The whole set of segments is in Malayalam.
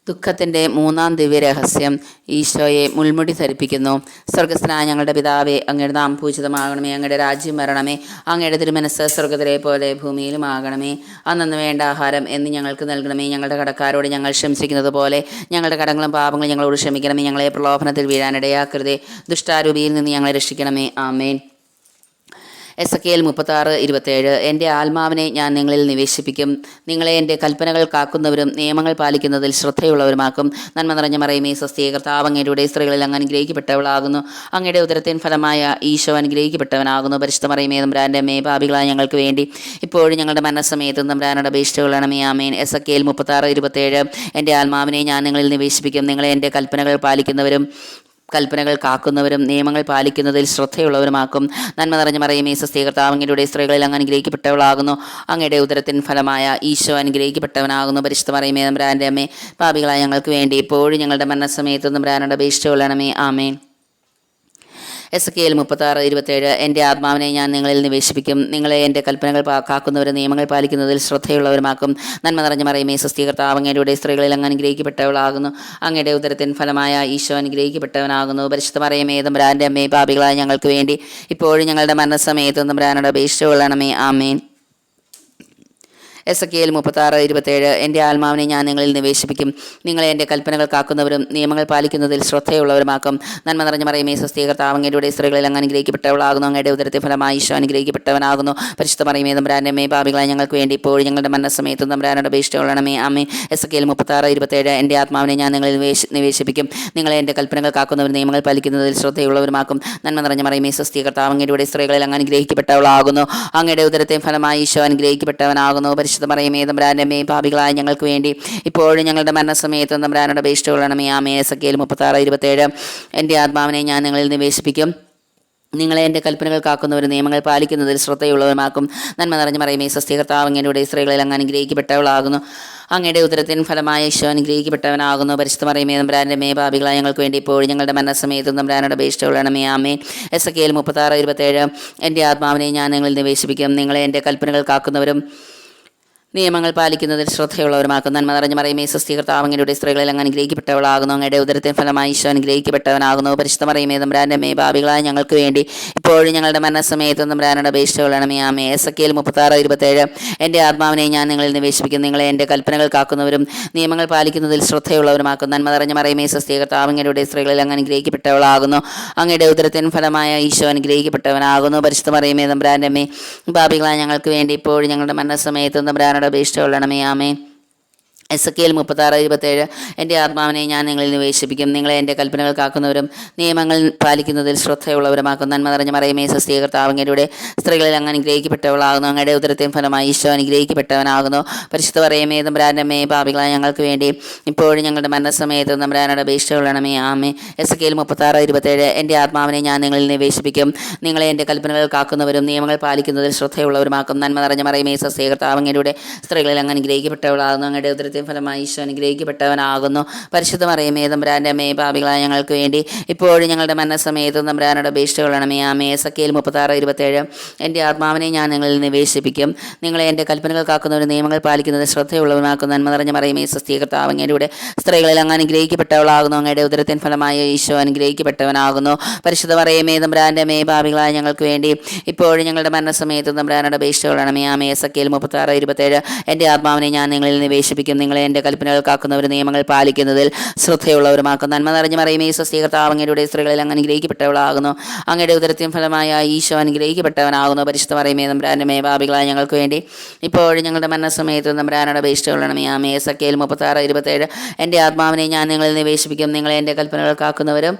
ദുഃഖത്തിൻ്റെ മൂന്നാം ദിവ്യരഹസ്യം ഈശോയെ മുൾമുടി ധരിപ്പിക്കുന്നു. സ്വർഗസ്ഥനായ ഞങ്ങളുടെ പിതാവേ, അങ്ങയുടെ നാമം പൂജിതമാകണമേ. അങ്ങയുടെ രാജ്യം വരണമേ. അങ്ങയുടെ തിരുമനസ്സ് സ്വർഗത്തിലെ പോലെ ഭൂമിയിലും ആകണമേ. അന്നന്ന് വേണ്ട ആഹാരം എന്ന് ഞങ്ങൾക്ക് നൽകണമേ. ഞങ്ങളുടെ കടക്കാരോട് ഞങ്ങൾ ക്ഷമിച്ചിരിക്കുന്നത് പോലെ ഞങ്ങളുടെ കടങ്ങളും പാപങ്ങളും ഞങ്ങളോട് ക്ഷമിക്കണമേ. ഞങ്ങളെ പ്രലോഭനത്തിൽ വീഴാനിടയാക്കരുതേ. ദുഷ്ടാരൂപിയിൽ നിന്ന് ഞങ്ങളെ രക്ഷിക്കണമേ. ആമേൻ. എസെക്കിയേൽ 36:27 എൻ്റെ ആത്മാവിനെ ഞാൻ നിങ്ങളിൽ നിവേശിപ്പിക്കും. നിങ്ങളെ എൻ്റെ കൽപ്പനകൾ കാക്കുന്നവരും നിയമങ്ങൾ പാലിക്കുന്നതിൽ ശ്രദ്ധയുള്ളവരുമാക്കും. നന്മ നിറഞ്ഞ മറിയമേ, സ്വസ്തി, കർത്താവ് അങ്ങയുടെ സ്ത്രീകളിൽ അങ്ങ് അനുഗ്രഹിക്കപ്പെട്ടവളാകുന്നു. അങ്ങയുടെ ഉദരത്തിൻ ഫലമായ ഈശോ അനുഗ്രഹിക്കപ്പെട്ടവനാകുന്നു. പരിശുദ്ധ മറിയമേ, തമ്പുരാൻ്റെ അമ്മേ, പാപികളായ ഞങ്ങൾക്ക് വേണ്ടി ഇപ്പോഴും ഞങ്ങളുടെ മരണസമയത്തും തമ്പുരാനോട് അപേക്ഷിച്ചുകൊള്ളണമേ. ആമേൻ. എസെക്കിയേൽ 36:27 എൻ്റെ ആത്മാവിനെ ഞാൻ നിങ്ങളിൽ നിവേശിപ്പിക്കും. നിങ്ങളെ എൻ്റെ കൽപ്പനകൾ കാക്കുന്നവരും നിയമങ്ങൾ പാലിക്കുന്നതിൽ ശ്രദ്ധയുള്ളവരുമാക്കും. നന്മ നിറഞ്ഞ മറിയമേ, സ്വസ്തി, കർത്താവ് അങ്ങയുടെ സ്ത്രീകളിൽ അങ്ങ് അനുഗ്രഹിക്കപ്പെട്ടവളാകുന്നു. അങ്ങയുടെ ഉദരത്തിൻ ഫലമായ ഈശോ അനുഗ്രഹിക്കപ്പെട്ടവനാകുന്നു. പരിശുദ്ധ മറിയമേ, തമ്പുരാൻ്റെ അമ്മേ, പാപികളായ ഞങ്ങൾക്ക് വേണ്ടി ഇപ്പോഴും ഞങ്ങളുടെ മരണസമയത്തും തമ്പുരാനോട് അപേക്ഷിച്ചുകൊള്ളണമേ. ആമേൻ. എസെക്കിയേൽ 36:27 എൻ്റെ ആത്മാവിനെ ഞാൻ നിങ്ങളിൽ നിവേശിപ്പിക്കും. നിങ്ങളെ എൻ്റെ കൽപ്പനകൾ കാക്കുന്നവരും നിയമങ്ങൾ പാലിക്കുന്നതിൽ ശ്രദ്ധയുള്ളവരുമാക്കും. നന്മ നിറഞ്ഞ മറിയമേ, സ്വസ്തി, കർത്താവ് അങ്ങയുടെ സ്ത്രീകളിൽ അങ്ങ് അനുഗ്രഹിക്കപ്പെട്ടവളാകുന്നു. അങ്ങയുടെ ഉദരത്തിൻ ഫലമായ ഈശോ അനുഗ്രഹിക്കപ്പെട്ടവനാകുന്നു. പരിശുദ്ധ മറിയമേ, തമ്പുരാൻ്റെ അമ്മേ, പാപികളായ ഞങ്ങൾക്ക് വേണ്ടി ഇപ്പോഴും ഞങ്ങളുടെ മരണസമയത്തും തമ്പുരാനോട് അപേക്ഷിച്ചുകൊള്ളണമേ. ആമേൻ. എസെക്കിയേൽ 36:27 എൻ്റെ ആത്മാവിനെ ഞാൻ നിങ്ങളിൽ നിവേശിപ്പിക്കും. നിങ്ങളെ എൻ്റെ കൽപ്പനകൾ കാക്കുന്നവരും നിയമങ്ങൾ പാലിക്കുന്നതിൽ ശ്രദ്ധയുള്ളവരുമാക്കും. നന്മ നിറഞ്ഞ മറിയമേ, സ്വസ്തി, കർത്താവ് അങ്ങയുടെ സ്ത്രീകളിൽ അങ്ങ് അനുഗ്രഹിക്കപ്പെട്ടവളാകുന്നു. അങ്ങയുടെ ഉദരത്തിൻ ഫലമായി ഈശോ അനുഗ്രഹിക്കപ്പെട്ടവനാകുന്നു. പരിശുദ്ധ മറിയമേ, തമ്പുരാൻ്റെ അമ്മേ, പാപികളായ ഞങ്ങൾക്ക് വേണ്ടി ഇപ്പോഴും ഞങ്ങളുടെ മരണസമയത്തും തമ്പുരാനോട് അപേക്ഷിച്ചുകൊള്ളണമേ. ആമേൻ. എസെക്കിയേൽ 36:27 എൻ്റെ ആത്മാവിനെ ഞാൻ നിങ്ങളിൽ നിവേശിപ്പിക്കും. നിങ്ങളെ എൻ്റെ കൽപ്പനകൾ കാക്കുന്നവരും നിയമങ്ങൾ പാലിക്കുന്നതിൽ ശ്രദ്ധയുള്ളവരുമാക്കും. നന്മ നിറഞ്ഞ മറിയമേ, സ്വസ്തി, കർത്താവ് അങ്ങയുടെ സ്ത്രീകളിൽ അങ്ങ് അനുഗ്രഹിക്കപ്പെട്ടവളാകുന്നു. അങ്ങയുടെ ഉദരത്തിൻ ഫലമായി ഈശോ അനുഗ്രഹിക്കപ്പെട്ടവനാകുന്നു. പരിശുദ്ധ മറിയമേ, തമ്പുരാൻ്റെ അമ്മേ, പാപികളായ ഞങ്ങൾക്ക് വേണ്ടി ഇപ്പോഴും ഞങ്ങളുടെ മരണസമയത്തും തമ്പുരാനോട് അപേക്ഷിച്ചുകൊള്ളണമേ. ആമേൻ. എസെക്കിയേൽ 36:27 എൻ്റെ ആത്മാവിനെ ഞാൻ നിങ്ങളിൽ നിവേശിപ്പിക്കും. നിങ്ങളെ എൻ്റെ കൽപ്പനകൾ കാക്കുന്നവരും നിയമങ്ങൾ പാലിക്കുന്നതിൽ ശ്രദ്ധയുള്ളവരുമാക്കും. നന്മ നിറഞ്ഞ മറിയമേ, സ്വസ്തി, കർത്താവ് അങ്ങയുടെ സ്ത്രീകളിൽ അങ്ങ് അനുഗ്രഹിക്കപ്പെട്ടവളാകുന്നു. അങ്ങയുടെ ഉദരത്തിൻ ഫലമായ ഈശോ അനുഗ്രഹിക്കപ്പെട്ടവനാകുന്നു. പരിശുദ്ധ മറിയമേ, തമ്പുരാൻ്റെ അമ്മേ, പാപികളായ ഞങ്ങൾക്ക് വേണ്ടി ഇപ്പോഴും ഞങ്ങളുടെ മരണസമയത്തും തമ്പുരാനോട് അപേക്ഷിച്ചുകൊള്ളണമേ. ആമേൻ. എസെക്കിയേൽ 36:27 എൻ്റെ ആത്മാവിനെ ഞാൻ നിങ്ങളിൽ നിവേശിപ്പിക്കും. നിങ്ങളെ എൻ്റെ കൽപ്പനകൾ കാക്കുന്നവരും നിയമങ്ങൾ പാലിക്കുന്നതിൽ ശ്രദ്ധയുള്ളവരുമാക്കും. നന്മ നിറഞ്ഞ മറിയമേ, സ്വസ്തി, കർത്താവ് അങ്ങയുടെ സ്ത്രീകളിൽ അങ്ങ് അനുഗ്രഹിക്കപ്പെട്ടവളാകുന്നു. അങ്ങയുടെ ഉദരത്തിൻ ഫലമായി ഈശോ അനുഗ്രഹിക്കപ്പെട്ടവനാകുന്നു. പരിശുദ്ധ മറിയമേ, തമ്പുരാൻ്റെ അമ്മേ, പാപികളായ ഞങ്ങൾക്ക് വേണ്ടി ഇപ്പോഴും ഞങ്ങളുടെ മരണസമയത്തും തമ്പുരാനോട് അപേക്ഷിച്ചുകൊള്ളണമേ. ആമേൻ. എസെക്കിയേൽ 36:27 എൻ്റെ ആത്മാവിനെ ഞാൻ നിങ്ങളിൽ നിവേശിപ്പിക്കും. നിങ്ങളെ എൻ്റെ കൽപ്പനകൾ കാക്കുന്നവരും നിയമങ്ങൾ പാലിക്കുന്നതിൽ ശ്രദ്ധയുള്ളവരുമാക്കും. നന്മ നിറഞ്ഞ മറിയമേ, സ്വസ്തി, കർത്താവ് അങ്ങയുടെ സ്ത്രീകളിൽ അങ്ങ് അനുഗ്രഹിക്കപ്പെട്ടവളാകുന്നു. അങ്ങയുടെ ഉദരത്തിൻ ഫലമായ ഈശോ അനുഗ്രഹിക്കപ്പെട്ടവനാകുന്നു. പരിശുദ്ധ മറിയമേ, തമ്പുരാൻ്റെ അമ്മേ, പാപികളായ ഞങ്ങൾക്ക് വേണ്ടി ഇപ്പോഴും ഞങ്ങളുടെ മരണസമയത്തും തമ്പുരാനോട് അപേക്ഷിച്ചുകൊള്ളണമേ. ആമേൻ. എസെക്കിയേൽ 36:27 എൻ്റെ ആത്മാവിനെ ഞാൻ നിങ്ങളിൽ നിവേശിപ്പിക്കും. നിങ്ങളെ എൻ്റെ കൽപ്പനകൾ കാക്കുന്നവരും നിയമങ്ങൾ പാലിക്കുന്നതിൽ ശ്രദ്ധയുള്ളവരുമാക്കും. നന്മ നിറഞ്ഞ മറിയമേ, സ്വസ്തി, കർത്താവ് അങ്ങയുടെ സ്ത്രീകളിൽ അങ്ങ് അനുഗ്രഹിക്കപ്പെട്ടവളാകുന്നു. അങ്ങയുടെ ഉദരത്തിൻ ഫലമായി ഈശോ അനുഗ്രഹിക്കപ്പെട്ടവനാകുന്നു. പരിശുദ്ധ മറിയമേ, തമ്പുരാൻ്റെ അമ്മേ, പാപികളായ ഞങ്ങൾക്ക് വേണ്ടി ഇപ്പോഴും ഞങ്ങളുടെ മരണസമയത്തും തമ്പുരാനോട് അപേക്ഷിച്ചുകൊള്ളണമേ. ആമേൻ. എസെക്കിയേൽ 36:27 എൻ്റെ ആത്മാവിനെ ഞാൻ നിങ്ങളിൽ നിവേശിപ്പിക്കും. നിങ്ങളെ എൻ്റെ കൽപ്പനകൾ കാക്കുന്നവരും നിയമങ്ങൾ പാലിക്കുന്നതിൽ ശ്രദ്ധയുള്ളവരുമാക്കും. നന്മ നിറഞ്ഞ മറിയമേ, സ്വസ്തി, കർത്താവ് അങ്ങയുടെ സ്ത്രീകളിൽ അങ്ങ് അനുഗ്രഹിക്കപ്പെട്ടവളാകുന്നു. അങ്ങയുടെ ഉദരത്തിൻ ഫലമായി ഈശോ അനുഗ്രഹിക്കപ്പെട്ടവനാകുന്നു. പരിശുദ്ധ മറിയമേ, തമ്പുരാൻ്റെ അമ്മേ, പാപികളായ ഞങ്ങൾക്ക് വേണ്ടി ഇപ്പോഴും ഞങ്ങളുടെ മരണസമയത്തും തമ്പുരാനോട് അപേക്ഷിച്ചുകൊള്ളണമേ. ആമേൻ. എസെക്കിയേൽ 36:27 എൻ്റെ ആത്മാവിനെ ഞാൻ നിങ്ങളിൽ നിവേശിപ്പിക്കും. നിങ്ങളെ എൻ്റെ കൽപ്പനകൾ കാക്കുന്നവരും നിയമങ്ങൾ പാലിക്കുന്നത് ശ്രദ്ധയുള്ളവരുമാക്കും. നന്മ നിറഞ്ഞ മറിയമേ, സ്വസ്തി, കർത്താവ് അങ്ങയുടെ സ്ത്രീകളിൽ അങ്ങ് അനുഗ്രഹിക്കപ്പെട്ടവളാകുന്നു. അങ്ങയുടെ ഉദരത്തിൻ ഫലമായ ഈശോ അനുഗ്രഹിക്കപ്പെട്ടവനാകുന്നു. പരിശുദ്ധ മറിയമേ, തമ്പുരാൻ്റെ അമ്മേ, പാപികളായ ഞങ്ങൾക്ക് വേണ്ടി ഇപ്പോഴും ഞങ്ങളുടെ മരണസമയത്തും തമ്പുരാനോട് അപേക്ഷിച്ചുകൊള്ളണമേ. ആമേൻ. എസെക്കിയേൽ 36:27 എൻ്റെ ആത്മാവിനെ ഞാൻ നിങ്ങളിൽ നിവേശിപ്പിക്കും. നിങ്ങളെ എൻ്റെ കൽപ്പനകൾ കാക്കുന്നവരും നിയമങ്ങൾ പാലിക്കുന്നതിൽ ശ്രദ്ധയുള്ളവരുമാക്കും. നന്മ നിറഞ്ഞ മറിയമേ, സ്വസ്തി, കർത്താവ് അങ്ങയുടെ സ്ത്രീകളിൽ അങ്ങ് അനുഗ്രഹിക്കപ്പെട്ടവളാകുന്നു. അങ്ങയുടെ ഉദരത്തിൻ ഫലമായ ഈശോ അനുഗ്രഹിക്കപ്പെട്ടവനാകുന്നു. പരിശുദ്ധ മറിയമേ, തമ്പുരാൻ്റെ അമ്മേ, പാപികളായ ഞങ്ങൾക്ക് വേണ്ടി ഇപ്പോഴും ഞങ്ങളുടെ മരണസമയത്തും തമ്പുരാനോട് അപേക്ഷിച്ചുകൊള്ളണമേ. ആമേൻ. എസെക്കിയേൽ 36:27 എൻ്റെ ആത്മാവിനെ ഞാൻ നിങ്ങളിൽ നിവേശിപ്പിക്കും. നിങ്ങളെ എൻ്റെ കൽപ്പനകൾ കാക്കുന്നവരും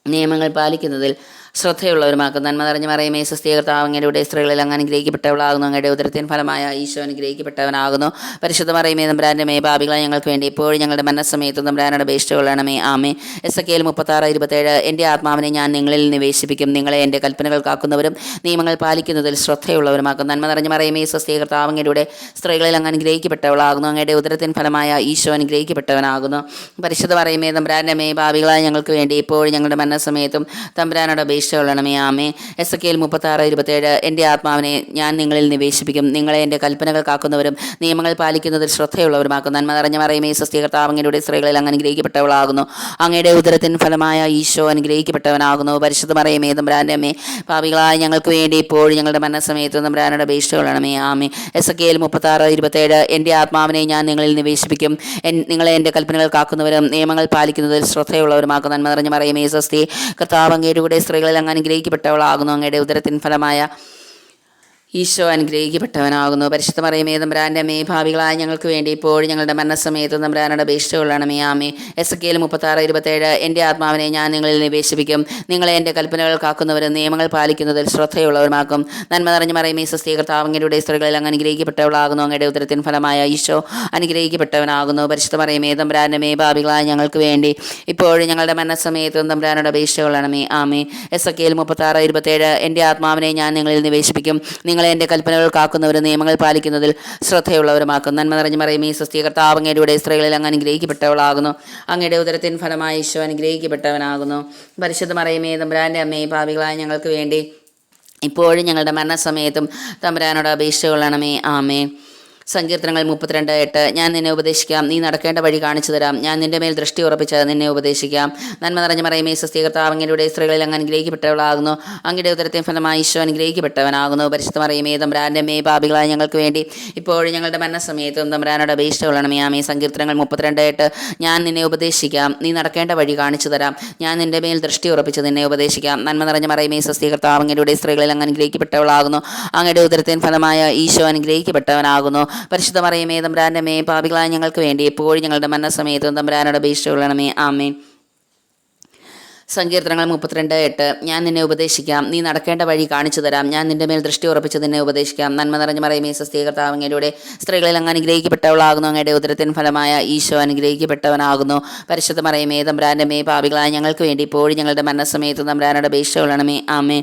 നിയമങ്ങൾ പാലിക്കുന്നതിൽ ശ്രദ്ധയുള്ളവരുമാക്കും. നന്മ നിറഞ്ഞ മറിയമേ, സ്വസ്തി, കർത്താവ് അങ്ങയുടെ സ്ത്രീകളിൽ അങ്ങ് അനുഗ്രഹിക്കപ്പെട്ടവളാകുന്നു. അങ്ങയുടെ ഉദരത്തിൻ ഫലമായ ഈശോ അനുഗ്രഹിക്കപ്പെട്ടവനാകുന്നു. പരിശുദ്ധ മറിയമേ, തമ്പുരാൻ്റെ അമ്മേ, പാപികളായ ഞങ്ങൾക്ക് വേണ്ടി ഇപ്പോഴും ഞങ്ങളുടെ മരണസമയത്തും തമ്പുരാനോട് അപേക്ഷിച്ചുകൊള്ളണമേ. ആമേൻ. എസെക്കിയേൽ 36:27 എൻ്റെ ആത്മാവിനെ ഞാൻ നിങ്ങളിൽ നിവേശിപ്പിക്കും. നിങ്ങളെ എൻ്റെ കൽപ്പനകൾ കാക്കുന്നവരും നിയമങ്ങൾ പാലിക്കുന്നതിൽ ശ്രദ്ധയുള്ളവരുമാക്കും. നന്മ നിറഞ്ഞ മറിയമേ, സ്വസ്തി, കർത്താവ് അങ്ങയുടെ സ്ത്രീകളിൽ അങ്ങ് അനുഗ്രഹിക്കപ്പെട്ടവളാകുന്നു. അങ്ങയുടെ ഉദരത്തിൻ ഫലമായ ഈശോ അനുഗ്രഹിക്കപ്പെട്ടവനാകുന്നു. പരിശുദ്ധ മറിയമേ, തമ്പുരാൻ്റെ അമ്മേ, പാപികളായ ഞങ്ങൾക്ക് വേണ്ടി ഇപ്പോഴും ഞങ്ങളുടെ മരണസമയത്തും തമ്പുരാനോട് അപേക്ഷകളണമേ. ആമേ. എസെക്കിയേൽ 36:27 എൻ്റെ ആത്മാവിനെ ഞാൻ നിങ്ങളിൽ നിവേശിപ്പിക്കും. നിങ്ങളെ എൻ്റെ കൽപ്പനകൾ കാക്കുന്നവരും നിയമങ്ങൾ പാലിക്കുന്നതിൽ ശ്രദ്ധയുള്ളവരുമാക്കും. നന്മ നിറഞ്ഞ മറിയമേ സ്വസ്തി, കർത്താവ് അങ്ങയുടെ സ്ത്രീകളിൽ അങ്ങ് അനുഗ്രഹിക്കപ്പെട്ടവളാകുന്നു. അങ്ങയുടെ ഉദരത്തിൻ ഫലമായ ഈശോ അനുഗ്രഹിക്കപ്പെട്ടവനാകുന്നു. പരിശുദ്ധ മറിയമേ തമ്പുരാൻ്റെ അമ്മേ, പാപികളായ ഞങ്ങൾക്ക് വേണ്ടി ഇപ്പോഴും ഞങ്ങളുടെ മരണസമയത്ത് തമ്പുരാനോട് അപേക്ഷകളണമേ. ആമേ. എസെക്കിയേൽ 36:27 എൻ്റെ ആത്മാവിനെ ഞാൻ നിങ്ങളിൽ നിവേശിപ്പിക്കും. നിങ്ങളെ എൻ്റെ കൽപ്പനകൾ കാക്കുന്നവരും നിയമങ്ങൾ പാലിക്കുന്നതിൽ ശ്രദ്ധയുള്ളവരുമാക്കും. നന്മ നിറഞ്ഞ മറിയമേ സ്വസ്തി, കർത്താവ് അങ്ങയുടെ കൂടെ സ്ത്രീകളിൽ അങ്ങ് അനുഗ്രഹിക്കപ്പെട്ടവളാകുന്നു. അങ്ങയുടെ ഉദരത്തിൻ ഫലമായ ഈശോ അനുഗ്രഹിക്കപ്പെട്ടവനാകുന്നു. പരിശുദ്ധ മറിയമേ തമ്പുരാൻ്റെ അമ്മേ, ഭാവികളായ ഞങ്ങൾക്ക് വേണ്ടി ഇപ്പോഴും ഞങ്ങളുടെ മരണസമയത്ത് തമ്പുരാനോട് അപേക്ഷകൊള്ളണമേ. ആമേ. എസെക്കിയേൽ 36:27 എൻ്റെ ആത്മാവിനെ ഞാൻ നിങ്ങളിൽ നിവേശിപ്പിക്കും. നിങ്ങളെ എൻ്റെ കൽപ്പനകൾ കാക്കുന്നവരും നിയമങ്ങൾ പാലിക്കുന്നതിൽ ശ്രദ്ധയുള്ളവരുമാക്കും. നന്മ നിറഞ്ഞ മറിയമേ സ്വസ്തി, കർത്താവ് അങ്ങയുടെ സ്ത്രീകളിൽ അങ്ങ് അനുഗ്രഹിക്കപ്പെട്ടവളാകുന്നു. അങ്ങയുടെ ഉദരത്തിൻ ഫലമായ ഈശോ അനുഗ്രഹിക്കപ്പെട്ടവനാകുന്നു. പരിശുദ്ധ മറിയമേ തമ്പുരാൻ്റെ അമ്മേ, ഭാവികളായ ഞങ്ങൾക്ക് വേണ്ടി ഇപ്പോഴും ഞങ്ങളുടെ മരണസമയത്ത് തമ്പുരാനോട് അപേക്ഷകൊള്ളണമേ. ആമേ. എസെക്കിയേൽ 36:27 എൻ്റെ ആത്മാവിനെ ഞാൻ നിങ്ങളിൽ നിവേശിപ്പിക്കും. നിങ്ങളെ എൻ്റെ കൽപ്പനകൾ കാക്കുന്നവരും നിയമങ്ങൾ പാലിക്കുന്നതിൽ ശ്രദ്ധയുള്ളവരുമാക്കും. നന്മ നിറഞ്ഞ മറിയമേ സ്വസ്തി, കർത്താവ് അങ്ങയുടെ സ്ത്രീകളിൽ അങ്ങ് അനുഗ്രഹിക്കപ്പെട്ടവളാകുന്നു. അങ്ങയുടെ ഉദരത്തിൻ ഫലമായി ഈശോ അനുഗ്രഹിക്കപ്പെട്ടവനാകുന്നു. പരിശുദ്ധ മറിയമേ തമ്പുരാൻ്റെ അമ്മേ, പാപികളായ ഞങ്ങൾക്ക് വേണ്ടി ഇപ്പോഴും ഞങ്ങളുടെ മരണസമയത്തും തമ്പുരാനോട് അപേക്ഷകൊള്ളണമേ. ആമേ. സങ്കീർത്തനങ്ങൾ 32:8 ഞാൻ നിന്നെ ഉപദേശിക്കാം, നീ നടക്കേണ്ട വഴി കാണിച്ചു തരാം. ഞാൻ നിന്റെ മേൽ ദൃഷ്ടി ഉറപ്പിച്ച് നിന്നെ ഉപദേശിക്കാം. നന്മ നിറഞ്ഞ മറിയമേ സ്വസ്തി, കർത്താവ് അങ്ങയുടെ സ്ത്രീകളിൽ അങ്ങ് അനുഗ്രഹിക്കപ്പെട്ടവളാകുന്നു. അങ്ങയുടെ ഉദരത്തിൻ ഫലമായി ഈശോ അനുഗ്രഹിക്കപ്പെട്ടവനാകുന്നു. പരിശുദ്ധ മറിയമേ തമ്പുരാൻ്റെ അമ്മേ, പാപികളായ ഞങ്ങൾക്ക് വേണ്ടി ഇപ്പോഴും ഞങ്ങളുടെ മരണസമയത്തും തമ്പുരാനോട് അപേക്ഷകൊള്ളണമേ. ആമേ. സങ്കീർത്തനങ്ങൾ 32:8 ഞാൻ നിന്നെ ഉപദേശിക്കാം, നീ നടക്കേണ്ട വഴി കാണിച്ചു തരാം. ഞാൻ നിന്റെ മേൽ ദൃഷ്ടി ഉറപ്പിച്ച് നിന്നെ ഉപദേശിക്കാം. നന്മ നിറഞ്ഞ മറിയമേ സ്വസ്തി, കർത്താവ് അങ്ങയുടെ സ്ത്രീകളിൽ അങ്ങ് അനുഗ്രഹിക്കപ്പെട്ടവളാകുന്നു. അങ്ങയുടെ ഉദരത്തിൻ ഫലമായ ഈശോ അനുഗ്രഹിക്കപ്പെട്ടവനാകുന്നു. പരിശുദ്ധ മറിയമേ തമ്പുരാൻ്റെ അമ്മേ, പാപികളായ ഞങ്ങൾക്ക് വേണ്ടി എപ്പോഴും ഞങ്ങളുടെ മരണസമയത്തും തമ്പുരാനോട് അപേക്ഷകൊള്ളണമേ. ആമേൻ. സങ്കീർത്തനങ്ങൾ 32:8 ഞാൻ നിന്നെ ഉപദേശിക്കാം, നീ നടക്കേണ്ട വഴി കാണിച്ചു തരാം. ഞാൻ നിന്റെ മേൽ ദൃഷ്ടി ഉറപ്പിച്ച് നിന്നെ ഉപദേശിക്കാം. നന്മ നിറഞ്ഞ മറിയമേ സ്വസ്തി, കർത്താവ് അങ്ങയുടെ സ്ത്രീകളിൽ അങ്ങ് അനുഗ്രഹിക്കപ്പെട്ടവളാകുന്നു. അങ്ങയുടെ ഉദരത്തിൻ ഫലമായ ഈശോ അനുഗ്രഹിക്കപ്പെട്ടവനാകുന്നു. പരിശുദ്ധ മറിയമേ തമ്പുരാൻ്റെ അമ്മേ, പാപികളായ ഞങ്ങൾക്ക് വേണ്ടി ഇപ്പോഴും ഞങ്ങളുടെ മരണസമയത്ത് തമ്പുരാനോട് അപേക്ഷകൊള്ളണമേ. ആമേ.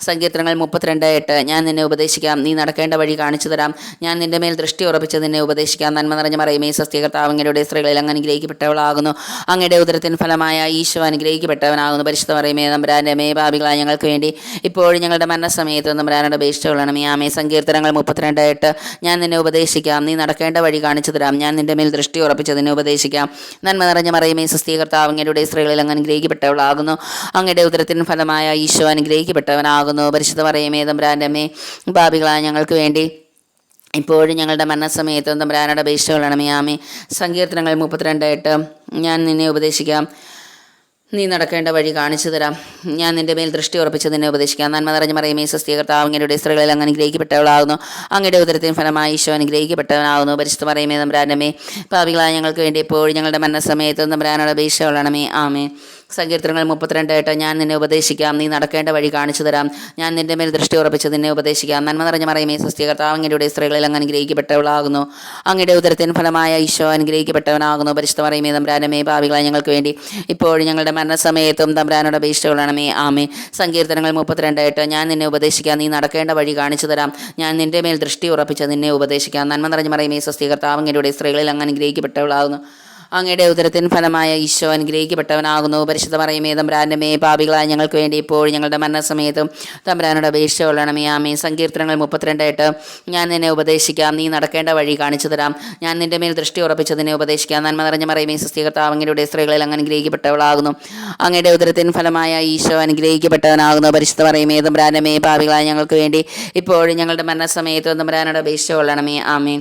സങ്കീർത്തനങ്ങൾ 32:8 ഞാൻ നിന്നെ ഉപദേശിക്കാം, നീ നടക്കേണ്ട വഴി കാണിച്ചു തരാം. ഞാൻ നിന്റെ മേൽ ദൃഷ്ടി ഉറപ്പിച്ച് നിന്നെ ഉപദേശിക്കാം. നന്മ നിറഞ്ഞ മറിയമേ സ്വസ്തി, കർത്താവ് അങ്ങയുടെ സ്ത്രീകളിൽ അങ്ങ് അനുഗ്രഹിക്കപ്പെട്ടവളാകുന്നു. അങ്ങയുടെ ഉദരത്തിൻ ഫലമായ ഈശോ അനുഗ്രഹിക്കപ്പെട്ടവനാകുന്നു. പരിശുദ്ധ മറിയമേ തമ്പുരാൻ്റെ അമ്മേ, പാപികളായ ഞങ്ങൾക്ക് വേണ്ടി ഇപ്പോഴും ഞങ്ങളുടെ മരണസമയത്ത് തമ്പുരാനോട് അപേക്ഷകൊള്ളണമേ. ആമേ. സങ്കീർത്തനങ്ങൾ 32:8 ഞാൻ നിന്നെ ഉപദേശിക്കാം, നീ നടക്കേണ്ട വഴി കാണിച്ചു തരാം. ഞാൻ നിന്റെ മേൽ ദൃഷ്ടി ഉറപ്പിച്ച് നിന്നെ ഉപദേശിക്കാം. നന്മ നിറഞ്ഞ മറിയമേ സ്വസ്തി, കർത്താവ് അങ്ങയുടെ സ്ത്രീകളിൽ അങ്ങ് അനുഗ്രഹിക്കപ്പെട്ടവളാകുന്നു. അങ്ങയുടെ ഉദരത്തിൻ ഫലമായ ഈശോ അനുഗ്രഹിക്കപ്പെട്ടവനാകുന്നു. പരിശുദ്ധ മറിയമേ തമ്പുരാൻ്റെ അമ്മേ, പാപികളായ ഞങ്ങൾക്ക് വേണ്ടി ഇപ്പോഴും ഞങ്ങളുടെ മരണസമയത്ത് തമ്പുരാനോട് അപേക്ഷകൊള്ളണമേ. ആമേ. സങ്കീർത്തനങ്ങൾ 32:8 ഞാൻ നിന്നെ ഉപദേശിക്കാം, നീ നടക്കേണ്ട വഴി കാണിച്ചു തരാം. ഞാൻ നിന്റെ മേൽ ദൃഷ്ടി ഉറപ്പിച്ച് നിന്നെ ഉപദേശിക്കാം. നന്മ നിറഞ്ഞ മറിയമേ സ്വസ്തി, കർത്താവ് അങ്ങയുടെ സ്ത്രീകളിൽ അങ്ങ് അനുഗ്രഹിക്കപ്പെട്ടവളാകുന്നു. അങ്ങയുടെ ഉദരത്തിൻ ഫലമായി ഈശോ അനുഗ്രഹിക്കപ്പെട്ടവനാകുന്നു. പരിശുദ്ധ മറിയമേ തമ്പുരാൻ്റെ അമ്മേ, പാപികളായ ഞങ്ങൾക്ക് വേണ്ടി എപ്പോഴും ഞങ്ങളുടെ മരണസമയത്ത് തമ്പുരാനോട് അപേക്ഷകൊള്ളണമേ. ആമേ. സങ്കീർത്തനങ്ങൾ 32:8 ഞാൻ നിന്നെ ഉപദേശിക്കാം, നീ നടക്കേണ്ട വഴി കാണിച്ചു തരാം. ഞാൻ നിന്റെ മേൽ ദൃഷ്ടി ഉറപ്പിച്ച് നിന്നെ ഉപദേശിക്കാം. നന്മ നിറഞ്ഞ മറിയമേ സ്വസ്തി, കർത്താവ് അങ്ങയുടെ സ്ത്രീകളിൽ അങ്ങ് അനുഗ്രഹിക്കപ്പെട്ടവളാകുന്നു. അങ്ങയുടെ ഉദരത്തിൻ ഫലമായ ഈശോ അനുഗ്രഹിക്കപ്പെട്ടവനാകുന്നു. പരിശുദ്ധ മറിയമേ തമ്പുരാൻ്റെ അമ്മേ, പാപികളായ ഞങ്ങൾക്ക് വേണ്ടി ഇപ്പോഴും ഞങ്ങളുടെ മരണസമയത്തും തമ്പുരാനോട് അപേക്ഷകൊള്ളണമേ. ആമേ. സങ്കീർത്തനങ്ങൾ 32:8 ഞാൻ നിന്നെ ഉപദേശിക്കാം, നീ നടക്കേണ്ട വഴി കാണിച്ചു തരാം. ഞാൻ നിന്റെ മേൽ ദൃഷ്ടി ഉറപ്പിച്ച് നിന്നെ ഉപദേശിക്കാം. നന്മ നിറഞ്ഞ മറിയമേ സ്വസ്തി, കർത്താവ് അങ്ങയുടെ സ്ത്രീകളിൽ അങ്ങ് അനുഗ്രഹിക്കപ്പെട്ടവളാകുന്നു. അങ്ങയുടെ ഉദരത്തിൻ ഫലമായ ഈശോ അനുഗ്രഹിക്കപ്പെട്ടവനാകുന്നു. പരിശുദ്ധ മറിയമേ തമ്പുരാൻ്റെ അമ്മേ, പാപികളായ ഞങ്ങൾക്ക് വേണ്ടി ഇപ്പോഴും ഞങ്ങളുടെ മരണസമയത്തും തമ്പുരാനോട് അപേക്ഷകൊള്ളണമേ. ആമേ. സങ്കീർത്തനങ്ങൾ 32:8 ഞാൻ നിന്നെ ഉപദേശിക്കാം, നീ നടക്കേണ്ട വഴി കാണിച്ചു തരാം. ഞാൻ നിന്റെ മേൽ ദൃഷ്ടി ഉറപ്പിച്ച് നിന്നെ ഉപദേശിക്കാം. നന്മ നിറഞ്ഞ മറിയമേ സ്വസ്തി, കർത്താവ് അങ്ങയുടെ സ്ത്രീകളിൽ അങ്ങ് അനുഗ്രഹിക്കപ്പെട്ടവളാകുന്നു. അങ്ങയുടെ ഉദരത്തിൻ ഫലമായ ഈശോ അനുഗ്രഹിക്കപ്പെട്ടവനാകുന്നു. പരിശുദ്ധ മറിയമേ തമ്പുരാൻ്റെ അമ്മേ, പാപികളായ ഞങ്ങൾക്ക് വേണ്ടി ഇപ്പോഴും ഞങ്ങളുടെ മരണസമയത്തും തമ്പുരാനോട് അപേക്ഷകൊള്ളണമേ. ആമേ.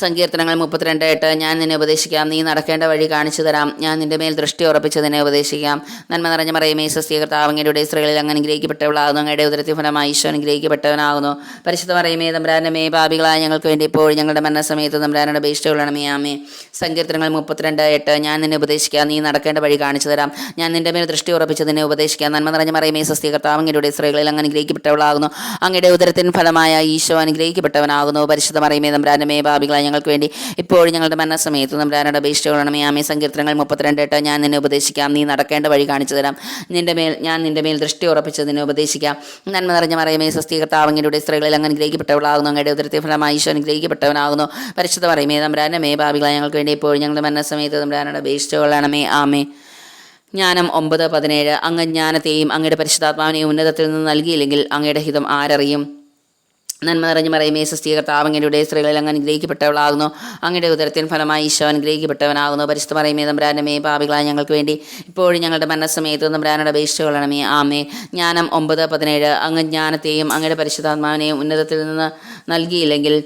സങ്കീർത്തനങ്ങൾ 32:8 ഞാൻ നിന്നെ ഉപദേശിക്കാം, നീ നടക്കേണ്ട വഴി കാണിച്ചു തരാം. ഞാൻ നിന്റെ മേൽ ദൃഷ്ടി ഉറപ്പിച്ച് നിന്നെ ഉപദേശിക്കാം. നന്മ നിറഞ്ഞ മറിയമേ സ്വസ്തി, കർത്താവ് അങ്ങയുടെ സ്ത്രീകളിൽ അങ്ങ് അനുഗ്രഹിക്കപ്പെട്ടവളാകുന്നു. അങ്ങയുടെ ഉദരത്തിൻ ഫലമായി ഈശോ അനുഗ്രഹിക്കപ്പെട്ടവനാകുന്നു. പരിശുദ്ധ മറിയമേ തമ്പുരാൻ്റെ അമ്മേ, പാപികളായ ഞങ്ങൾക്ക് വേണ്ടി ഇപ്പോഴും ഞങ്ങളുടെ മരണസമയത്ത് തമ്പുരാനോട് അപേക്ഷകൊള്ളണമേ. ആമേ. സങ്കീർത്തനങ്ങൾ 32:8 ഞാൻ നിന്നെ ഉപദേശിക്കാം, നീ നടക്കേണ്ട വഴി കാണിച്ചു തരാം. ഞാൻ നിന്റെ മേൽ ദൃഷ്ടി ഉറപ്പിച്ച് നിന്നെ ഉപദേശിക്കാം. നന്മ നിറഞ്ഞ മറിയമേ സ്വസ്തി, കർത്താവ് അങ്ങയുടെ സ്ത്രീകളിൽ അങ്ങ് അനുഗ്രഹിക്കപ്പെട്ടവളാകുന്നു. അങ്ങയുടെ ഉദരത്തിൻ ഫലമായ ഈശോ അനുഗ്രഹിക്കപ്പെട്ടവനാകുന്നു. പരിശുദ്ധ മറിയമേ തമ്പുരാൻ്റെ അമ്മേ, പാപികളായ ഞങ്ങൾക്ക് വേണ്ടി ഇപ്പോഴും ഞങ്ങളുടെ മരണസമയത്ത് തമ്പുരാനോട് അപേക്ഷകൊള്ളണമേ. ആമേ. സങ്കീർത്തനങ്ങൾ 32:8 ഞാൻ നിന്നെ ഉപദേശിക്കാം, നീ നടക്കേണ്ട വഴി കാണിച്ചു തരാം. ഞാൻ നിന്റെ മേൽ ദൃഷ്ടി ഉറപ്പിച്ച് നിന്നെ ഉപദേശിക്കാം. നന്മ നിറഞ്ഞ മറിയമേ സ്വസ്തി, കർത്താവ് അങ്ങയുടെ സ്ത്രീകളിൽ അങ്ങ് അനുഗ്രഹിക്കപ്പെട്ടവളാകുന്നു. അങ്ങയുടെ ഉദരത്തിൻ ഫലമായി ഈശോ അനുഗ്രഹിക്കപ്പെട്ടവനാകുന്നു. പരിശുദ്ധ മറിയമേ തമ്പുരാൻ്റെ അമ്മേ, പാപികളായ ഞങ്ങൾക്ക് വേണ്ടി ഇപ്പോഴും ഞങ്ങളുടെ മരണസമയത്ത് തമ്പുരാനോട് അപേക്ഷകൊള്ളണമേ. ആമേ. ജ്ഞാനം 9:17 അങ്ങ് ജ്ഞാനത്തെയും അങ്ങയുടെ പരിശുദ്ധാത്മാവിനെയും ഉന്നതത്തിൽ നിന്ന് നൽകിയില്ലെങ്കിൽ അങ്ങയുടെ ഹിതം ആരറിയും? നന്മ നിറഞ്ഞു മറിയമേ സ്വസ്തി കർത്താവ് അങ്ങയുടെ സ്ത്രീകളിൽ അങ്ങ് അനുഗ്രഹിക്കപ്പെട്ടവളാകുന്നു. അങ്ങയുടെ ഉദരത്തിൻ ഫലമായി ഈശോ അനുഗ്രഹിക്കപ്പെട്ടവനാകുന്നു. പരിശുദ്ധ മറിയമേ തമ്പുരാന്റെ അമ്മേ, പാപികളായ ഞങ്ങൾക്ക് വേണ്ടി ഇപ്പോഴും ഞങ്ങളുടെ മരണസമയത്ത് തമ്പുരാനോട് അപേക്ഷിച്ചുകൊള്ളണമേ. ആമേ. ജ്ഞാനം 9:17 അങ്ങ് ജ്ഞാനത്തെയും അങ്ങയുടെ പരിശുദ്ധാത്മാവിനെയും ഉന്നതത്തിൽ നിന്ന് നൽകിയില്ലെങ്കിൽ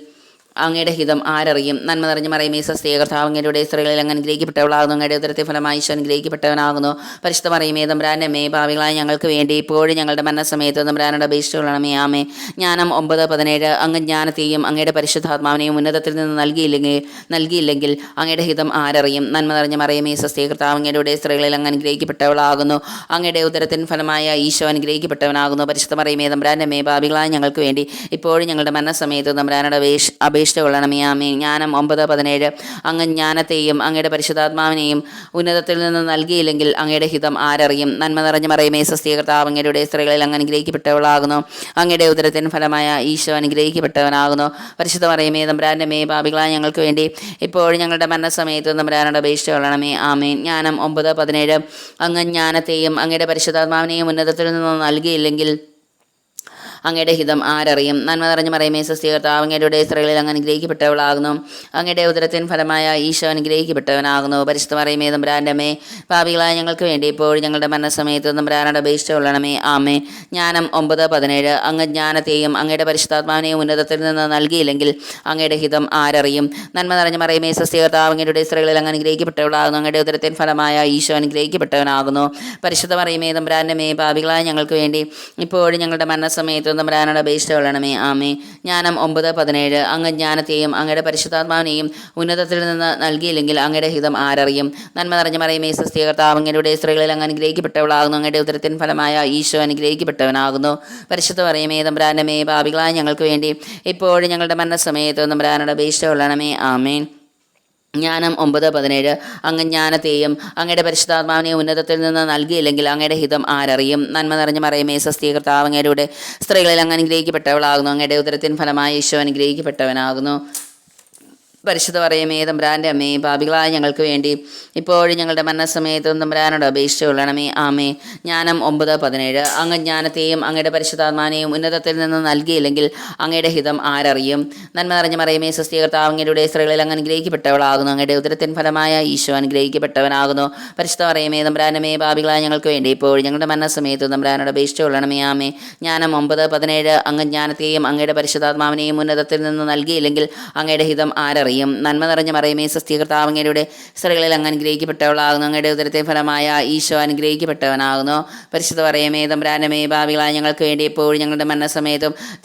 അങ്ങയുടെ ഹിതം ആരറിയും? നന്മ നിറഞ്ഞു മറിയമേ സ്വസ്തി കർത്താവ് അങ്ങയുടെ സ്ത്രീകളിൽ അങ്ങ് അനുഗ്രഹിക്കപ്പെട്ടവളാകുന്നു. അങ്ങയുടെ ഉദരത്തെ ഫലമായി ഈശോ അനുഗ്രഹിക്കപ്പെട്ടവനാകുന്നു. പരിശുദ്ധ മറിയമേ തമ്പുരാന്റെ അമ്മേ, പാപികളായ ഞങ്ങൾക്ക് വേണ്ടി ഇപ്പോഴും ഞങ്ങളുടെ മരണസമയത്ത് തമ്പുരാനോട് അപേക്ഷിച്ചുകൊള്ളണമേ. ആമേ. ജ്ഞാനം 9:17 അങ്ങ് ജ്ഞാനത്തെയും അങ്ങയുടെ പരിശുദ്ധാത്മാവിനെയും ഉന്നതത്തിൽ നിന്ന് നൽകിയില്ലെങ്കിൽ അങ്ങയുടെ ഹിതം ആരറിയും? നന്മ നിറഞ്ഞു മറിയമേ സ്വസ്തി കർത്താവ് അങ്ങയുടെ സ്ത്രീകളിൽ അങ്ങ് അനുഗ്രഹിക്കപ്പെട്ടവളാകുന്നു. അങ്ങയുടെ ഉദരത്തിൻ ഫലമായ ഈശോ അനുഗ്രഹിക്കപ്പെട്ടവനാകുന്നു. പരിശുദ്ധ മറിയമേ തമ്പുരാന്റെ അമ്മേ, പാപികളായ ഞങ്ങൾക്ക് വേണ്ടി ഇപ്പോഴും ഞങ്ങളുടെ മരണസമയത്ത് തമ്പുരാനോട് അപേക്ഷിച്ചുകൊള്ളണമേ. ആമേൻ. ജ്ഞാനം 9:17 അങ്ങ് ജ്ഞാനത്തെയും അങ്ങയുടെ പരിശുദ്ധാത്മാവിനെയും ഉന്നതത്തിൽ നിന്ന് നൽകിയില്ലെങ്കിൽ അങ്ങയുടെ ഹിതം ആരറിയും? നന്മ നിറഞ്ഞു മറിയമേ സ്വസ്തി കർത്താവ് അങ്ങയുടെ സ്ത്രീകളിൽ അങ്ങ് അനുഗ്രഹിക്കപ്പെട്ടവളാകുന്നു. അങ്ങയുടെ ഉദരത്തിൻ ഫലമായ ഈശോ അനുഗ്രഹിക്കപ്പെട്ടവനാകുന്നു. പരിശുദ്ധ മറിയമേ തമ്പുരാന്റെ അമ്മേ, പാപികളായ ഞങ്ങൾക്ക് വേണ്ടി ഇപ്പോഴും ഞങ്ങളുടെ മരണസമയത്ത് തമ്പുരാനോട് അപേക്ഷിച്ചുകൊള്ളണമേ. ആമേൻ. ജ്ഞാനം 9:17 അങ്ങ് ജ്ഞാനത്തെയും അങ്ങയുടെ പരിശുദ്ധാത്മാവിനെയും ഉന്നതത്തിൽ നിന്ന് നൽകിയില്ലെങ്കിൽ അങ്ങയുടെ ഹിതം ആരറിയും? നന്മ നിറഞ്ഞു മറിയമേ സ്വസ്തി കർത്താവ് അങ്ങയുടെ സ്ത്രീകളിൽ അങ്ങ് അനുഗ്രഹിക്കപ്പെട്ടവളാകുന്നു. അങ്ങയുടെ ഉദരത്തിൻ ഫലമായ ഈശോ അനുഗ്രഹിക്കപ്പെട്ടവനാകുന്നു. പരിശുദ്ധ മറിയമേ തമ്പുരാന്റെ അമ്മേ, പാപികളായ ഞങ്ങൾക്ക് വേണ്ടി ഇപ്പോഴും ഞങ്ങളുടെ മരണസമയത്ത് തമ്പുരാനോട് അപേക്ഷിച്ചുകൊള്ളണമേ. ആമേ. ജ്ഞാനം 9:17 അങ്ങ് ജ്ഞാനത്തെയും അങ്ങയുടെ പരിശുദ്ധാത്മാവിനെയും ഉന്നതത്തിൽ നിന്ന് നൽകിയില്ലെങ്കിൽ അങ്ങയുടെ ഹിതം ആരറിയും? നന്മ നിറഞ്ഞു മറിയമേ സ്വസ്തി കർത്താവ് അങ്ങയുടെ സ്ത്രീകളിൽ അങ്ങ് അനുഗ്രഹിക്കപ്പെട്ടവളാകുന്നു. അങ്ങയുടെ ഉദരത്തിൻ ഫലമായ ഈശോ അനുഗ്രഹിക്കപ്പെട്ടവനാകുന്നു. പരിശുദ്ധ മറിയമേ തമ്പുരാന്റെ അമ്മേ, പാപികളായ ഞങ്ങൾക്ക് വേണ്ടി ഇപ്പോഴും ഞങ്ങളുടെ മരണസമയത്ത് തമ്പുരാനോട് അപേക്ഷിച്ചുകൊള്ളണമേ. ആമേ. ജ്ഞാനം 9:17 അങ്ങ് ജ്ഞാനത്തെയും അങ്ങയുടെ പരിശുദ്ധാത്മാവിനെയും ഉന്നതത്തിൽ നിന്ന് നൽകിയില്ലെങ്കിൽ അങ്ങയുടെ ഹിതം ആരറിയും? നന്മ നിറഞ്ഞു മറിയമേ സ്വസ്തി കർത്താവ് അങ്ങയുടെ സ്ത്രീകളിൽ അങ്ങ് അനുഗ്രഹിക്കപ്പെട്ടവളാകുന്നു. അങ്ങയുടെ ഉദരത്തിൻ ഫലമായ ഈശോ അനുഗ്രഹിക്കപ്പെട്ടവനാകുന്നു. പരിശുദ്ധ മറിയമേ തമ്പുരാന്റെ അമ്മേ, പാപികളായ ഞങ്ങൾക്ക് വേണ്ടി ഇപ്പോഴും ഞങ്ങളുടെ മരണസമയത്ത് തമ്പുരാനോട് അപേക്ഷിച്ചുകൊള്ളണമേ. ആമേൻ. ജ്ഞാനം 9:17 അങ്ങ് ജ്ഞാനത്തെയും അങ്ങയുടെ പരിശുദ്ധാത്മാവിനെയും ഉന്നതത്തിൽ നിന്ന് നൽകിയില്ലെങ്കിൽ അങ്ങയുടെ ഹിതം ആരറിയും? നന്മ നിറഞ്ഞു മറിയമേ സ്വസ്തി കർത്താവ് അങ്ങയുടെ സ്ത്രീകളിൽ അങ്ങ് അനുഗ്രഹിക്കപ്പെട്ടവളാകുന്നു. അങ്ങയുടെ ഉദരത്തിൻ ഫലമായ ഈശോ അനുഗ്രഹിക്കപ്പെട്ടവനാകുന്നു. പരിശുദ്ധ മറിയമേ തമ്പുരാന്റെ അമ്മേ, പാപികളായ ഞങ്ങൾക്ക് വേണ്ടി ഇപ്പോഴും ഞങ്ങളുടെ മരണസമയത്ത് തമ്പുരാനോട് അപേക്ഷിച്ചുകൊള്ളണമേ. ആമേ. ജ്ഞാനം 9:17 അങ്ങ് ജ്ഞാനത്തെയും അങ്ങയുടെ പരിശുദ്ധാത്മാവിനെയും ഉന്നതത്തിൽ നിന്ന് നൽകിയില്ലെങ്കിൽ അങ്ങയുടെ ഹിതം ആരറിയും? നന്മ നിറഞ്ഞു മറിയമേ സ്വസ്തി കർത്താവ് അങ്ങയുടെ സ്ത്രീകളിൽ അങ്ങ് അനുഗ്രഹിക്കപ്പെട്ടവളാകുന്നു. അങ്ങയുടെ ഉദരത്തിൻ ഫലമായ ഈശോ അനുഗ്രഹിക്കപ്പെട്ടവനാകുന്നു. പരിശുദ്ധ മറിയമേ തമ്പുരാന്റെ അമ്മേ, പാപികളായ ഞങ്ങൾക്ക് വേണ്ടി ഇപ്പോഴും ഞങ്ങളുടെ മരണസമയത്ത് തമ്പുരാനോട് അപേക്ഷിച്ചുകൊള്ളണമേ. ആമേ. ജ്ഞാനം 9:17 അങ്ങ് ജ്ഞാനത്തെയും അങ്ങയുടെ പരിശുദ്ധാത്മാവിനെയും ഉന്നതത്തിൽ നിന്ന് നൽകിയില്ലെങ്കിൽ അങ്ങയുടെ ഹിതം ആരറിയും? നന്മ നിറഞ്ഞു മറിയമേ സ്വസ്തി കർത്താവ് അങ്ങയുടെ സ്ത്രീകളിൽ അങ്ങ് അനുഗ്രഹിക്കപ്പെട്ടവളാകുന്നു. അങ്ങയുടെ ഉദരത്തെ ഫലമായ ഈശോ അനുഗ്രഹിക്കപ്പെട്ടവനാകുന്നു. പരിശുദ്ധ മറിയമേ തമ്പുരാന്റെ അമ്മേ, പാപികളായ ഞങ്ങൾക്ക് വേണ്ടി ഇപ്പോഴും ഞങ്ങളുടെ മരണസമയത്തും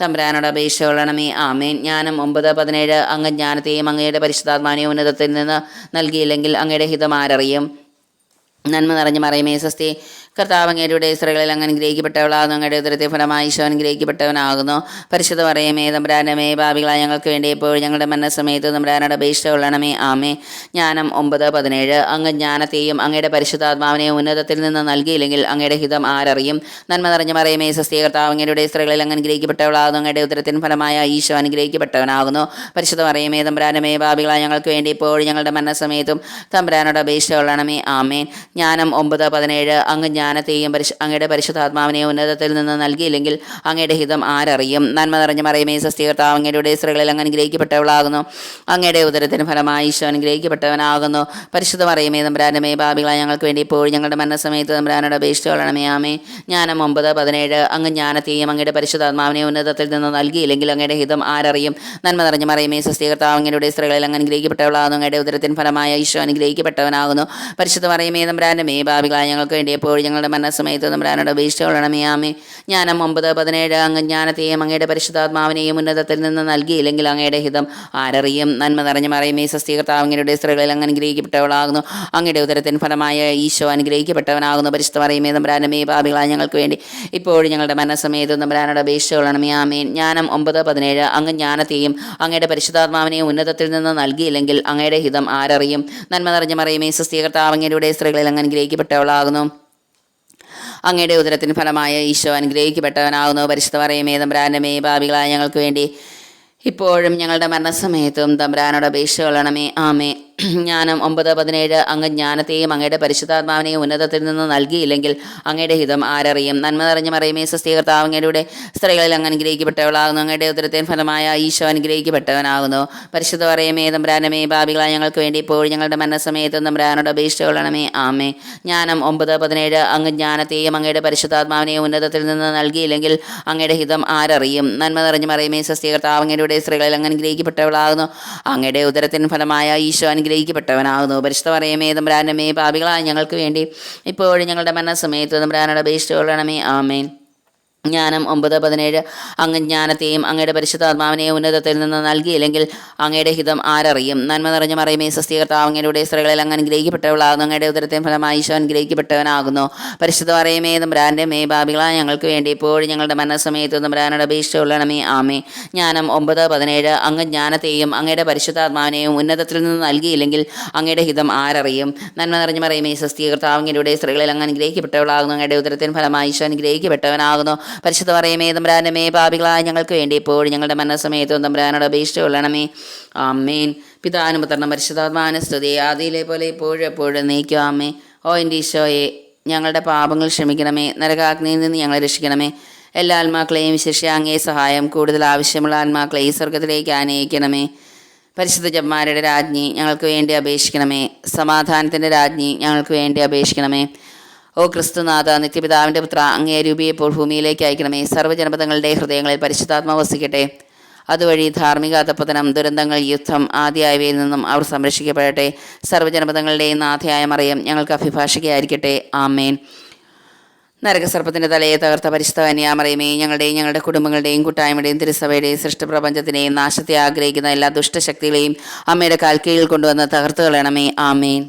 തമ്പുരാനോട് അപേക്ഷിച്ചുകൊള്ളണമേ. ആമേൻ. ജ്ഞാനം 9:17 അങ്ങ് ജ്ഞാനത്തെയും അങ്ങയുടെ പരിശുദ്ധാത്മാവിനെയും ഉന്നതത്തിൽ നിന്ന് നൽകിയില്ലെങ്കിൽ അങ്ങയുടെ ഹിതം ആരറിയും? നന്മ നിറഞ്ഞു മറിയമേ സ്വസ്തി കർത്താവ് അങ്ങയുടെ സ്ത്രീകളിൽ അങ്ങ് അനുഗ്രഹിക്കപ്പെട്ടവളാകുന്നു. അങ്ങയുടെ ഉദരത്തെ ഫലമായി ഈശോ അനുഗ്രഹിക്കപ്പെട്ടവനാകുന്നു. പരിശുദ്ധ മറിയമേ തമ്പുരാന്റെ അമ്മേ, പാപികളായ ഞങ്ങൾക്ക് വേണ്ടി എപ്പോഴും ഞങ്ങളുടെ മരണസമയത്ത് തമ്പുരാനോട് അപേക്ഷിച്ചുകൊള്ളണമേ. ആമേ. ജ്ഞാനം 9:17 അങ്ങ് ജ്ഞാനത്തെയും അങ്ങയുടെ പരിശുദ്ധാത്മാവിനെയും ഉന്നതത്തിൽ നിന്ന് നൽകിയില്ലെങ്കിൽ അങ്ങയുടെ ഹിതം ആരറിയും? നന്മ നിറഞ്ഞു മറിയമേ സ്വസ്തി കർത്താവ് അങ്ങയുടെ സ്ത്രീകളിൽ അങ്ങ് അനുഗ്രഹിക്കപ്പെട്ടവളാകുന്നു. അങ്ങയുടെ ഉദരത്തിൻ ഫലമായ ഈശോ അനുഗ്രഹിക്കപ്പെട്ടവനാകുന്നു. പരിശുദ്ധ മറിയമേ തമ്പുരാന്റെ അമ്മേ, പാപികളായ ഞങ്ങൾക്ക് വേണ്ടി എപ്പോഴും ഞങ്ങളുടെ മരണസമയത്തും തമ്പുരാനോട് അപേക്ഷിച്ചുകൊള്ളണമേ. ആമേൻ. ജ്ഞാനം 9:17 അങ്ങ് ജ്ഞാനത്തെയും അങ്ങയുടെ പരിശുദ്ധാത്മാവിനെയും ഉന്നതത്തിൽ നിന്ന് നൽകിയില്ലെങ്കിൽ അങ്ങയുടെ ഹിതം ആരറിയും? നന്മ നിറഞ്ഞു മറിയമേ സ്വസ്തി കർത്താവ് അങ്ങയുടെ സ്ത്രീകളിൽ അങ്ങ് അനുഗ്രഹിക്കപ്പെട്ടവളാകുന്നു. അങ്ങയുടെ ഉദരത്തിന് ഫലമായി ഈശോ അനുഗ്രഹിക്കപ്പെട്ടവനാകുന്നു. പരിശുദ്ധ മറിയമേ തമ്പുരാന്റെ അമ്മേ, പാപികളായ ഞങ്ങൾക്ക് വേണ്ടി ഇപ്പോഴും ഞങ്ങളുടെ മരണസമയത്ത് തമ്പുരാനോട് അപേക്ഷിച്ചുകൊള്ളണമേ. ആമേ. ജ്ഞാനം 9:17 അങ്ങ് ജ്ഞാനത്തെയും അങ്ങയുടെ പരിശുദ്ധാത്മാവിനെയും ഉന്നതത്തിൽ നിന്ന് നൽകിയില്ലെങ്കിൽ അങ്ങയുടെ ഹിതം ആരറിയും? നന്മ നിറഞ്ഞു മറിയമേ സ്വസ്തി കർത്താവ് അങ്ങയുടെ സ്ത്രീകളിൽ അങ്ങ് അനുഗ്രഹിക്കപ്പെട്ടവളാകുന്നു. അങ്ങയുടെ ഉദരത്തിന് ഫലമായ ഈശോ അനുഗ്രഹിക്കപ്പെട്ടവനാകുന്നു. പരിശുദ്ധ മറിയമേ തമ്പുരാന്റെ അമ്മേ, പാപികളായ ഞങ്ങൾക്ക് വേണ്ടി എപ്പോഴും ഞങ്ങളുടെ മരണസമയത്ത് തമ്പുരാനോട് അപേക്ഷിച്ചുകൊള്ളണമേ. ആമേ. ജ്ഞാനം 9:17 അങ്ങ് ജ്ഞാനത്തെയും അങ്ങയുടെ പരിശുദ്ധാത്മാവിനെയും ഉന്നതത്തിൽ നിന്ന് നൽകിയില്ലെങ്കിൽ അങ്ങയുടെ ഹിതം ആരറിയും? നന്മ നിറഞ്ഞു മറിയമേ സ്വസ്തി കർത്താവ് അങ്ങയുടെ സ്ത്രീകളിൽ അങ്ങ് അനുഗ്രഹിക്കപ്പെട്ടവളാകുന്നു. അങ്ങയുടെ ഉദരത്തിൻ ഫലമായ ഈശോ അനുഗ്രഹിക്കപ്പെട്ടവനാകുന്നു. പരിശുദ്ധ മറിയമേ തമ്പുരാന്റെ അമ്മേ, പാപികളായ ഞങ്ങൾക്ക് വേണ്ടി ഇപ്പോഴും ഞങ്ങളുടെ മരണസമയത്ത് തമ്പുരാനോട് അപേക്ഷിച്ചുകൊള്ളണമേ. ആമേൻ. ജ്ഞാനം 9:17 അങ്ങ് ജ്ഞാനത്തെയും അങ്ങയുടെ പരിശുദ്ധാത്മാവിനെയും ഉന്നതത്തിൽ നിന്ന് നൽകിയില്ലെങ്കിൽ അങ്ങയുടെ ഹിതം ആരറിയും? നന്മ നിറഞ്ഞു മറിയമേ സ്വസ്തി കർത്താവ് അങ്ങയുടെ സ്ത്രീകളിൽ അങ്ങ് അനുഗ്രഹിക്കപ്പെട്ടവളാകുന്നു. അങ്ങയുടെ ഉദരത്തിന് ഫലമായ ഈശോ അനുഗ്രഹിക്കപ്പെട്ടവനാകുന്നു. പരിശുദ്ധ മറിയമേ തമ്പുരാന്റെ അമ്മേ, പാപികളായ ഞങ്ങൾക്ക് വേണ്ടി ഇപ്പോഴും ഞങ്ങളുടെ മരണസമയത്തും തമ്പുരാനോട് അപേക്ഷിച്ചുകൊള്ളണമേ. ആമേ. ജ്ഞാനം 9:17 അങ്ങ് ജ്ഞാനത്തെയും അങ്ങയുടെ പരിശുദ്ധാത്മാവിനെയും ഉന്നതത്തിൽ നിന്ന് നൽകിയില്ലെങ്കിൽ അങ്ങയുടെ ഹിതം ആരറിയും? നന്മ നിറഞ്ഞ മറിയമേ സ്വസ്തി, കർത്താവ് അങ്ങയുടെ സ്ത്രീകളിൽ അങ്ങ് അനുഗ്രഹിക്കപ്പെട്ടവളാകുന്നു. അങ്ങയുടെ ഉദരത്തിൻ ഫലമായ ഈശോ അനുഗ്രഹിക്കപ്പെട്ടവനാകുന്നു. പരിശുദ്ധ മറിയമേ തമ്പുരാനമേ, പാപികളായ ഞങ്ങൾക്ക് വേണ്ടി ഇപ്പോഴും ഞങ്ങളുടെ മരണസമയത്തും തമ്പുരാനോട് അപേക്ഷിച്ചുകൊള്ളണമേ. ആമേ. ജ്ഞാനം 9:17 അങ്ങ് ജ്ഞാനത്തെയും അങ്ങയുടെ പരിശുദ്ധാത്മാവിനെയും ഉന്നതത്തിൽ നിന്ന് നൽകിയില്ലെങ്കിൽ അങ്ങയുടെ ഹിതം ആരറിയും? നന്മ നിറഞ്ഞ മറിയമേ സ്വസ്തി, കർത്താവ് അങ്ങയുടെ സ്ത്രീകളിൽ അങ്ങ് അനുഗ്രഹിക്കപ്പെട്ടവളാകുന്നു. അങ്ങയുടെ ഉദരത്തിൻ ഫലമായ ഈശോ അനുഗ്രഹിക്കപ്പെട്ടവനാകുന്നു. പരിശുദ്ധ മറിയമേ തമ്പുരാനമേ, പാപികളായ ഞങ്ങൾക്ക് വേണ്ടി ഇപ്പോഴും ഞങ്ങളുടെ മരണസമയത്ത് തമ്പുരാനോട് അപേക്ഷിച്ചുകൊള്ളണമേ. ആമേൻ. ജ്ഞാനം 9:17 അങ്ങ് ജ്ഞാനത്തെയും അങ്ങയുടെ പരിശുദ്ധാത്മാവിനെയും ഉന്നതത്തിൽ നിന്ന് നൽകിയില്ലെങ്കിൽ അങ്ങയുടെ ഹിതം ആരറിയും? നന്മ നിറഞ്ഞ മറിയമേ സ്വസ്തി, കർത്താവ് അങ്ങയുടെ സ്ത്രീകളിൽ അങ്ങ് അനുഗ്രഹിക്കപ്പെട്ടവളാകുന്നു. അങ്ങയുടെ ഉദരത്തിൻ ഫലമായി ഈശോ അനുഗ്രഹിക്കപ്പെട്ടവനാകുന്നു. പരിശുദ്ധ മറിയമേ തമ്പുരാന്റെ പാപികളായ ഞങ്ങൾക്ക് വേണ്ടി ഇപ്പോഴും ഞങ്ങളുടെ മരണസമയത്ത് തമ്പുരാനോട് അപേക്ഷിച്ചുകൊള്ളണമേ. ആമേ. ജ്ഞാനം 9:17 അങ്ങ് ജ്ഞാനത്തെയും അങ്ങയുടെ പരിശുദ്ധാത്മാവിനെയും ഉന്നതത്തിൽ നിന്ന് നൽകിയില്ലെങ്കിൽ അങ്ങയുടെ ഹിതം ആരറിയും? നന്മ നിറഞ്ഞ മറിയമേ സ്വസ്തി, കർത്താവ് അങ്ങയുടെ സ്ത്രീകളിൽ അങ്ങ് അനുഗ്രഹിക്കപ്പെട്ടവളാകുന്നു. അങ്ങയുടെ ഉദരത്തിൻ ഫലമായി ഈശോ അനുഗ്രഹിക്കപ്പെട്ടവനാകുന്നു. പരിശുദ്ധ മറിയമേ തമ്പുരാന്റെ പാപികളായ ഞങ്ങൾക്ക് വേണ്ടി ഇപ്പോഴും ഞങ്ങളുടെ മരണസമയത്തും തമ്പുരാനോട് അപേക്ഷിച്ചുകൊള്ളണമേ. ആമേൻ. പിതാവിനും പുത്രനും പരിശുദ്ധാത്മാവിനും സ്തുതി, ആദിയിലെ പോലെ ഇപ്പോഴും എപ്പോഴും നീക്കും. ആമേ. ഓ എൻ്റെ ഈശോയെ, ഞങ്ങളുടെ പാപങ്ങൾ ക്ഷമിക്കണമേ. നരകാഗ്നിയിൽ നിന്ന് ഞങ്ങളെ രക്ഷിക്കണമേ. എല്ലാ ആത്മാക്കളെയും വിശേഷിച്ച് അങ്ങേ സഹായം കൂടുതൽ ആവശ്യമുള്ള ആത്മാക്കളെ ഈ സ്വർഗത്തിലേക്ക് ആനയിക്കണമേ. പരിശുദ്ധ ജപമാരുടെ രാജ്ഞി, ഞങ്ങൾക്ക് വേണ്ടി അപേക്ഷിക്കണമേ. സമാധാനത്തിൻ്റെ രാജ്ഞി, ഞങ്ങൾക്ക് വേണ്ടി അപേക്ഷിക്കണമേ. ഓ ക്രിസ്തുനാഥ, നിത്യപിതാവിൻ്റെ പുത്ര, അങ്ങേ രൂപിയെ ഇപ്പോൾ ഭൂമിയിലേക്ക് അയക്കണമേ. സർവ്വജനപദങ്ങളുടെ ഹൃദയങ്ങളിൽ പരിശുദ്ധാത്മാവ് വസിക്കട്ടെ. അതുവഴി ധാർമ്മിക അധപ്പതനം, ദുരന്തങ്ങൾ, യുദ്ധം ആദ്യമായവയിൽ നിന്നും അവർ സംരക്ഷിക്കപ്പെടട്ടെ. സർവ്വജനപദങ്ങളുടെയും നാഥയായ മറിയം ഞങ്ങൾക്ക് അഭിഭാഷകയായിരിക്കട്ടെ. ആമേൻ. നരകസർപ്പത്തിൻ്റെ തലയെ തകർത്ത പരിശുദ്ധ കന്യാമറിയമേ, ഞങ്ങളുടെയും ഞങ്ങളുടെ കുടുംബങ്ങളുടെയും കൂട്ടായ്മയുടെയും തിരുസഭയുടെയും സൃഷ്ടപ്രപഞ്ചത്തിനെയും നാശത്തെ ആഗ്രഹിക്കുന്ന എല്ലാ ദുഷ്ടശക്തികളെയും അമ്മയുടെ കാൽക്കീഴിൽ കൊണ്ടുവന്ന് തകർത്ത് കളയണമേ. ആമേൻ.